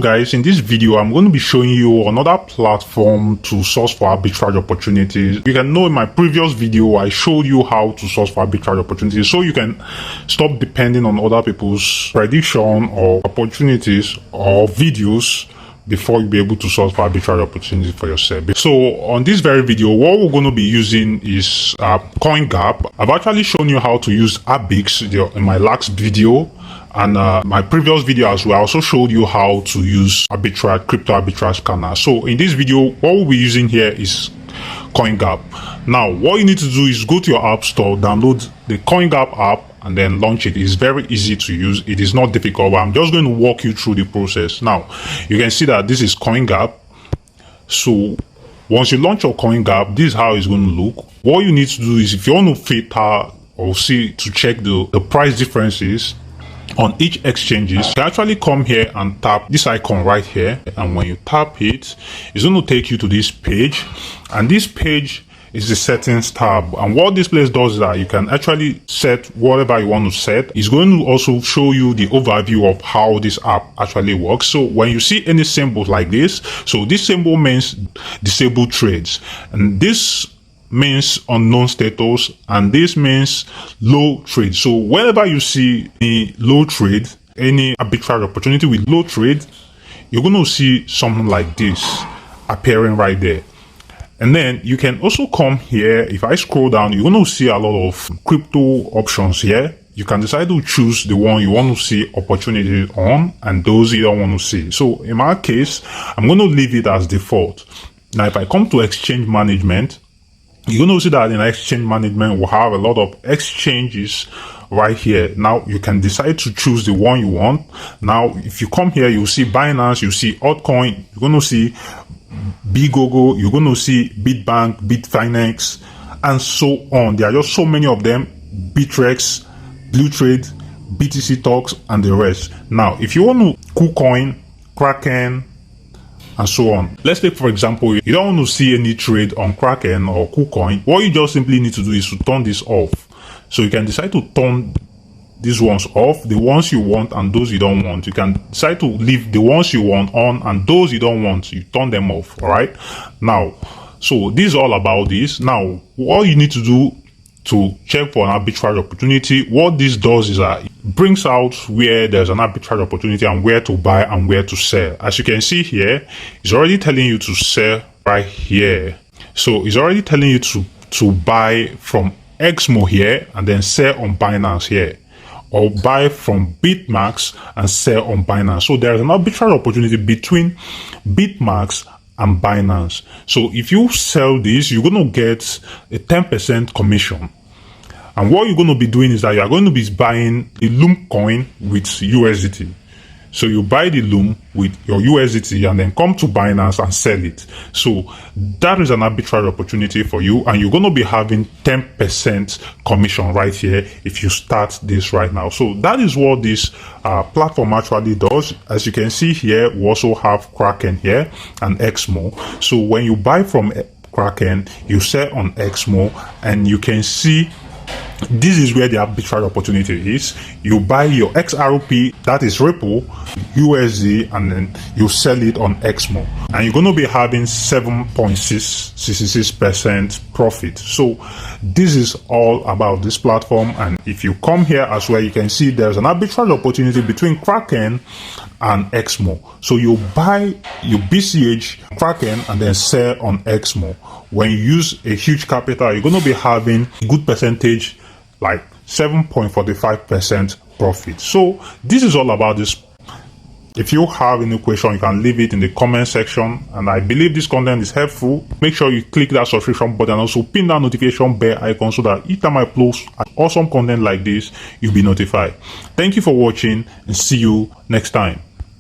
guys, in this video I'm going to be showing you another platform to source for arbitrage opportunities. You can know in my previous video I showed you how to source for arbitrage opportunities, so you can stop depending on other people's prediction or opportunities or videos before you be able to source for arbitrage opportunities for yourself. So on this very video, what we're going to be using is Coingapp. I've actually shown you how to use Arbitrage in my last video, and my previous video as well. I also showed you how to use arbitrage, crypto arbitrage scanner. So in this video, what we'll be using here is Coingapp. Now, what you need to do is go to your app store, download the Coingapp app, and then launch it. It's very easy to use. It is not difficult, but I'm just going to walk you through the process. Now, you can see that this is Coingapp. So once you launch your Coingapp, this is how it's going to look. What you need to do is, if you want to filter or see to check the price differences on each exchanges, you actually come here and tap this icon right here, and when you tap it, it's going to take you to this page, and this page is the settings tab. And what this place does is that you can actually set whatever you want to set. It's going to also show you the overview of how this app actually works. So when you see any symbols like this, so this symbol means disable trades, and this means unknown status, and this means low trade. So whenever you see a low trade, any arbitrage opportunity with low trade, you're going to see something like this appearing right there. And then you can also come here. If I scroll down, you're going to see a lot of crypto options here. You can decide to choose the one you want to see opportunities on and those you don't want to see. So in my case, I'm going to leave it as default. Now, if I come to exchange management, you're going to see that in exchange management, we'll have a lot of exchanges right here. Now, you can decide to choose the one you want. Now, if you come here, you'll see Binance, you see Altcoin, you're going to see Bigogo, you're going to see Bitbank, Bitfinex, and so on. There are just so many of them. Bittrex, Blue Trade, BTC Talks, and the rest. Now, if you want to KuCoin, Kraken, and so on. Let's take, for example, you don't want to see any trade on Kraken or KuCoin. What you just simply need to do is to turn this off. So you can decide to turn these ones off, the ones you want and those you don't want. You can decide to leave the ones you want on, and those you don't want, you turn them off. All right. Now, so this is all about this. Now, what you need to do to check for an arbitrage opportunity, what this does is that it brings out where there's an arbitrage opportunity and where to buy and where to sell. As you can see here, it's already telling you to sell right here. So it's already telling you to buy from XMO here and then sell on Binance here, or buy from Bitmax and sell on Binance. So there's an arbitrage opportunity between Bitmax and Binance. So if you sell this, you're going to get a 10% commission. And what you're going to be doing is that you are going to be buying a Loom coin with USDT. So you buy the Loom with your USDT and then come to Binance and sell it. So that is an arbitrage opportunity for you, and you're going to be having 10% commission right here if you start this right now. So that is what this platform actually does. As you can see here, we also have Kraken here and XMO. So when you buy from Kraken, you sell on XMO, and you can see this is where the arbitrage opportunity is. You buy your XRP, that is Ripple, USD, and then you sell it on XMO, and you're going to be having 7.66% profit. So this is all about this platform. And if you come here as well, you can see there's an arbitrage opportunity between Kraken and XMO. So you buy your BCH Kraken and then sell on XMO. When you use a huge capital, you're going to be having a good percentage, like 7.45% profit. So this is all about this. If you have any question, you can leave it in the comment section, and I believe this content is helpful. Make sure you click that subscription button and also pin that notification bell icon so that each time I post awesome content like this, you'll be notified. Thank you for watching, and see you next time.